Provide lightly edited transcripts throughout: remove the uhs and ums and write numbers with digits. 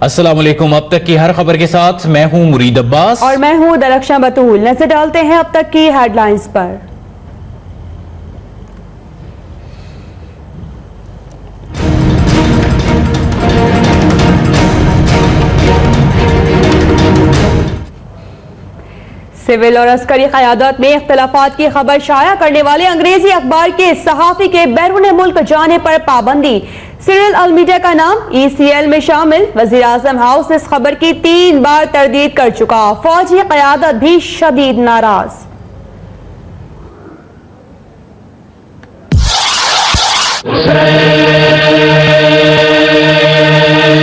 अस्सलाम वालेकुम। अब तक की हर खबर के साथ मैं हूं मुरीद अब्बास और मैं हूं दरख्शां बतूल। नजर डालते हैं अब तक की हेडलाइंस पर। सिविल और अस्करी क़यादत में इख्तिलाफात की खबर शाया करने वाले अंग्रेजी अखबार के सहाफ़ी के बैरून मुल्क जाने पर पाबंदी। सिरियल अल मीडिया का नाम ECL में शामिल। वज़ीर आज़म हाउस इस खबर की 3 बार तरदीद कर चुका। फौजी क़यादत भी शदीद नाराज।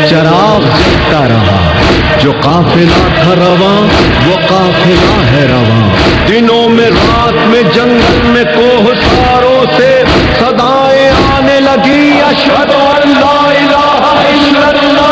चराग जलता रहा, जो काफिला था रवा वो काफिला है रवा। दिनों में रात में जंगल में कोहसारों से सदाएं आने लगी, अशहदु अल्ला इलाहा इल्लल्लाह।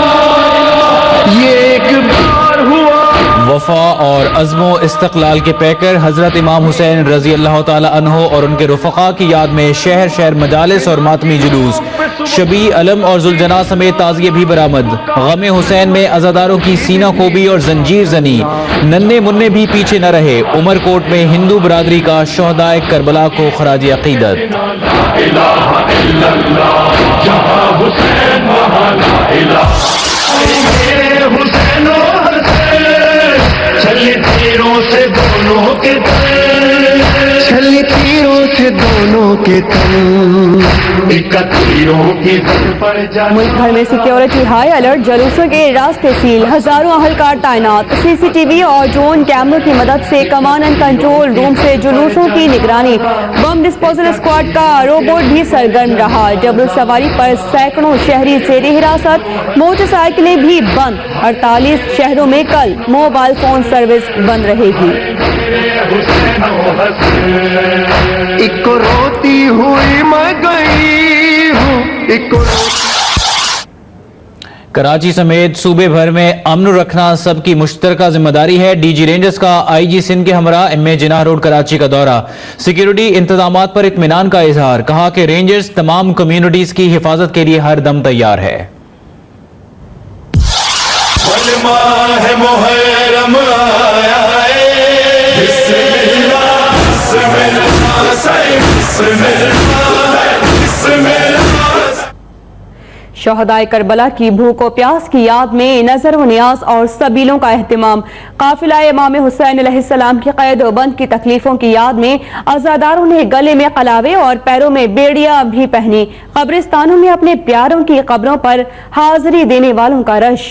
ये एक बार हुआ। वफा और अज़्मो इस्तक़लाल के पैकर हज़रत इमाम हुसैन रज़ी अल्लाह ताला अन्हो और उनके रुफ़क़ा की याद में शहर शहर मजालिस और मातमी जुलूस। शबी अलम और जुलजना समेत ताज़िये भी बरामद। गमे हुसैन में अज़ादारों की सीना खोबी और जंजीर जनी। नन्हे मुन्ने भी पीछे न रहे। उमरकोट में हिंदू बरादरी का शोहदाए करबला को खराज अक़ीदत। छली तीरों से दोनों के तल, छली तीरों से दोनों के तल, तीरों की पर जा। मुल्क भर में सिक्योरिटी हाई अलर्ट, जुलूसों के रास्ते सील, हजारों अहलकार तैनात। CCTV और ड्रोन कैमरों की मदद से कमांड एंड कंट्रोल रूम से जुलूसों की निगरानी। बम डिस्पोजल स्क्वाड का रोबोट भी सरगर्म रहा। डबल सवारी पर सैकड़ों शहरी जेर हिरासत। मोटरसाइकिलें भी बंद। 48 शहरों में कल मोबाइल फोन सर्विस बंद रहेगी। एक रोती हुई मैं गई हूँ, एक कराची समेत सूबे भर में अमन रखना सबकी मुश्तरका जिम्मेदारी है। DG रेंजर्स का IG सिंध के हमरा MA जिनाह रोड कराची का दौरा। सिक्योरिटी इंतजामात पर इत्मीनान का इजहार। कहा कि रेंजर्स तमाम कम्युनिटीज की हिफाजत के लिए हर दम तैयार है। शोहदाए करबला की भूख और प्यास की याद में नजर व नियाज और सबीलों का एहतिमाम। काफिला इमाम हुसैन अलैहिस्सलाम की कैद व बंद की तकलीफों की याद में अज़ादारों ने गले में कलावे और पैरों में बेड़ियां भी पहनी। कब्रिस्तानों में अपने प्यारों की कब्रों पर हाजिरी देने वालों का रश।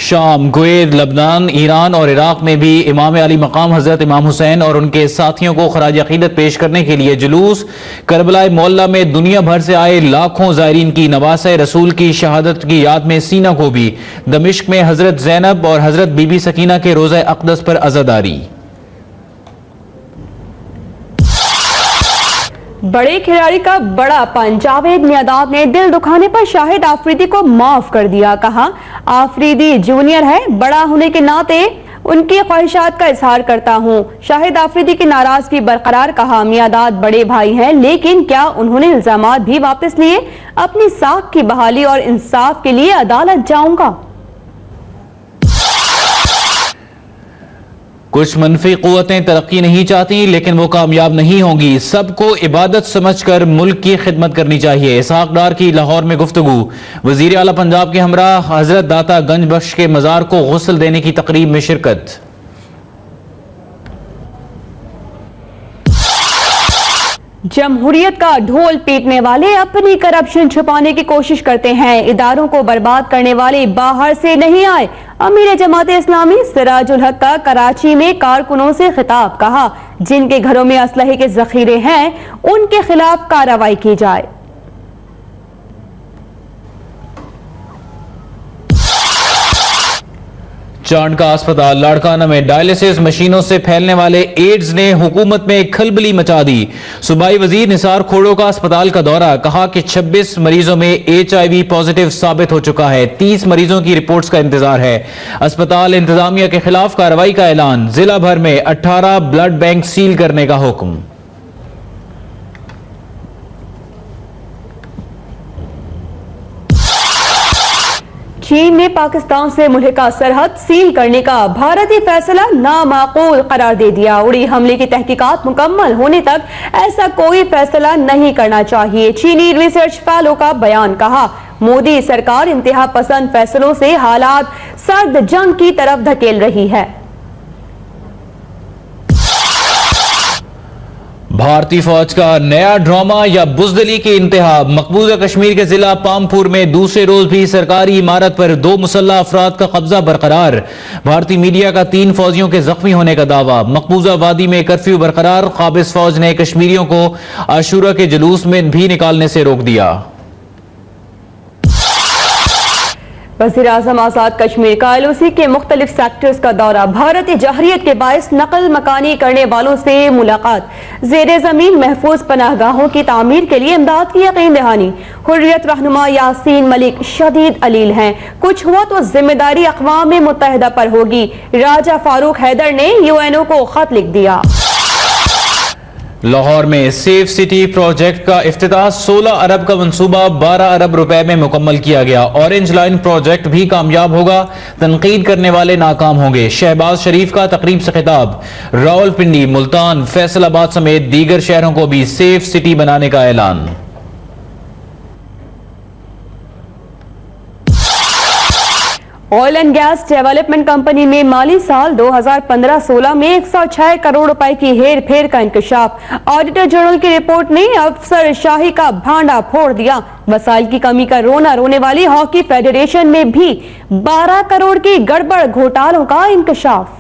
शाम, कुवैत, लबनान, ईरान और इराक में भी इमाम अली मकाम हजरत इमाम हुसैन और उनके साथियों को खराज अकीदत पेश करने के लिए जुलूस। करबला मोहल्ला में दुनिया भर से आए लाखों ज़ायरीन की नवासे रसूल की शहादत की याद में सीना को भी। दमिश्क में हजरत ज़ैनब और हजरत बीबी सकीना के रोज़ा अक़दस पर अज़ादारी। बड़े खिलाड़ी का बड़ा पंच। जावेद मियादाद ने दिल दुखाने पर शाहिद आफरीदी को माफ कर दिया। कहा आफरीदी जूनियर है, बड़ा होने के नाते उनकी ख्वाहिशात का इजहार करता हूं। शाहिद आफरीदी की नाराजगी बरकरार। कहा मियादाद बड़े भाई हैं, लेकिन क्या उन्होंने इल्जामात भी वापस लिए? अपनी साख की बहाली और इंसाफ के लिए अदालत जाऊंगा। कुछ मनफी क़ुव्वतें तरक्की नहीं चाहती, लेकिन वो कामयाब नहीं होंगी। सबको इबादत समझकर मुल्क की खिदमत करनी चाहिए। इसहाक डार की लाहौर में गुफ्तगू। वज़ीर आला पंजाब के हमरा हजरत दाता गंज बख्श के मज़ार को गुस्ल देने की तकरीब में शिरकत। जमहूरियत का ढोल पीटने वाले अपनी करप्शन छुपाने की कोशिश करते हैं। इदारों को बर्बाद करने वाले बाहर से नहीं आए। अमीर जमात इस्लामी सिराजुल हक का कराची में कारकुनों से खिताब। कहा जिनके घरों में असलहे के जखीरे हैं उनके खिलाफ कार्रवाई की जाए। चांद का अस्पताल लाड़काना में डायलिसिस मशीनों से फैलने वाले एड्स ने हुकूमत में खलबली मचा दी। सूबाई वजीर निसार खोड़ो का अस्पताल का दौरा, कहा कि 26 मरीजों में HIV पॉजिटिव साबित हो चुका है। 30 मरीजों की रिपोर्ट्स का इंतजार है। अस्पताल इंतजामिया के खिलाफ कार्रवाई का ऐलान। जिला भर में 18 ब्लड बैंक सील करने का हुक्म। चीन ने पाकिस्तान से मुल्हिका सरहद सील करने का भारतीय फैसला नामाकूल करार दे दिया। उड़ी हमले की तहकीकात मुकम्मल होने तक ऐसा कोई फैसला नहीं करना चाहिए। चीनी रिसर्च फेलो का बयान, कहा मोदी सरकार इंतहा पसंद फैसलों से हालात सर्द जंग की तरफ धकेल रही है। भारतीय फौज का नया ड्रामा या बुजदली की इंतहा। मकबूजा कश्मीर के जिला पामपुर में दूसरे रोज भी सरकारी इमारत पर 2 मुसल्लह अफराद का कब्जा बरकरार। भारतीय मीडिया का 3 फौजियों के जख्मी होने का दावा। मकबूजा वादी में कर्फ्यू बरकरार। काबिज फौज ने कश्मीरियों को आशूरा के जुलूस में भी निकालने से रोक दिया। वज़ीर-ए-आज़म आजाद कश्मीर का LOC के मुख्तलिफ सेक्टर्स का दौरा। भारतीय जहरियत के बायस नकल मकानी करने वालों से मुलाकात। ज़ेरे ज़मीन महफूज पनाहगाहों की तामीर के लिए इमदाद की यकीन दहानी। हुर्रियत रहनुमा यासीन मलिक शदीद अलील हैं, कुछ हुआ तो जिम्मेदारी अक़वाम मुत्तहिदा पर होगी। राजा फारूक हैदर ने UNO को खत लिख दिया। लाहौर में सेफ सिटी प्रोजेक्ट का इफ्तिताह। 16 अरब का मंसूबा 12 अरब रुपए में मुकम्मल किया गया। ऑरेंज लाइन प्रोजेक्ट भी कामयाब होगा, तनकीद करने वाले नाकाम होंगे। शहबाज शरीफ का तकरीब से खिताब। रावलपिंडी, मुल्तान, फैसलाबाद समेत दीगर शहरों को भी सेफ सिटी बनाने का ऐलान। Oil and gas development company में माली साल 2015-16 में 106 करोड़ रुपए की हेर फेर का इंकशाफ। ऑडिटर जनरल की रिपोर्ट ने अफसर शाही का भांडा फोड़ दिया। वसाइल की कमी का रोना रोने वाली हॉकी फेडरेशन में भी 12 करोड़ की गड़बड़ घोटालों का इंकशाफ।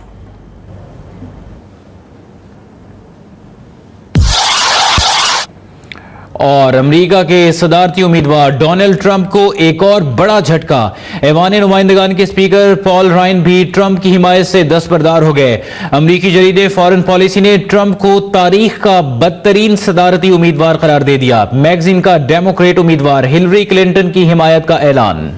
और अमेरिका के सदारती उम्मीदवार डोनाल्ड ट्रंप को एक और बड़ा झटका। ऐवान नुमाइंदगान के स्पीकर पॉल रायन भी ट्रंप की हिमायत से दस्तबरदार हो गए। अमेरिकी जरीदे फॉरेन पॉलिसी ने ट्रंप को तारीख का बदतरीन सदारती उम्मीदवार करार दे दिया। मैगजीन का डेमोक्रेट उम्मीदवार हिलरी क्लिंटन की हिमायत का ऐलान।